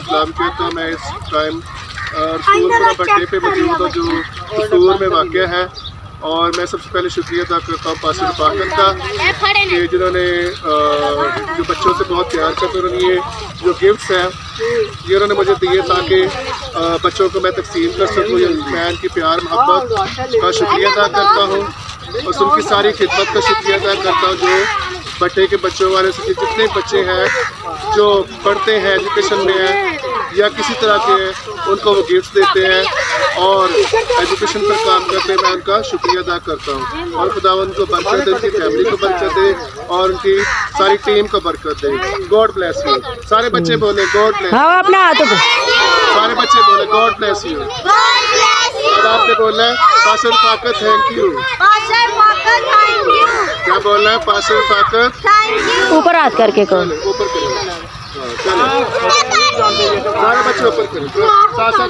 सलाम कहता हूँ। मैं इस टाइम रसूलपुरा भट्टे पे मौजूद हूँ जो कसूर में वाक़ है। और मैं सबसे पहले शुक्रिया अदा करता हूँ पासिर पाकन का कि जिन्होंने जो बच्चों से बहुत प्यार करते हैं, ये जो गिफ्ट्स हैं ये उन्होंने मुझे दिए ताकि बच्चों को मैं तकसीम कर सकूँ। मैं इनकी प्यार मोहब्बत का शुक्रिया अदा करता हूँ और उनकी सारी खिदमत का शुक्रिया अदा करता हूँ जो भट्टे के बच्चों वाले से जितने बच्चे हैं जो पढ़ते हैं, एजुकेशन में हैं या किसी तरह के, उनको वो गिफ्ट्स देते हैं और एजुकेशन पर काम करते हैं। मैं उनका शुक्रिया अदा करता हूँ और खुदावंद को बरकत दे, उनकी फैमिली को बरकत दे और उनकी सारी टीम को बरकत दे। God bless you. सारे बच्चे बोले गॉड ब्लेस। हाँ अपना हाथों को सारे बच्चे बोले गॉड ब्लेस यू। और आपने बोला है पासिर फाकत थैंक यू। क्या बोलना है? पासिर फाकत ऊपर हाथ करके कहो। ऊपर करो। चलो सारे बच्चे ऊपर करें, साथ साथ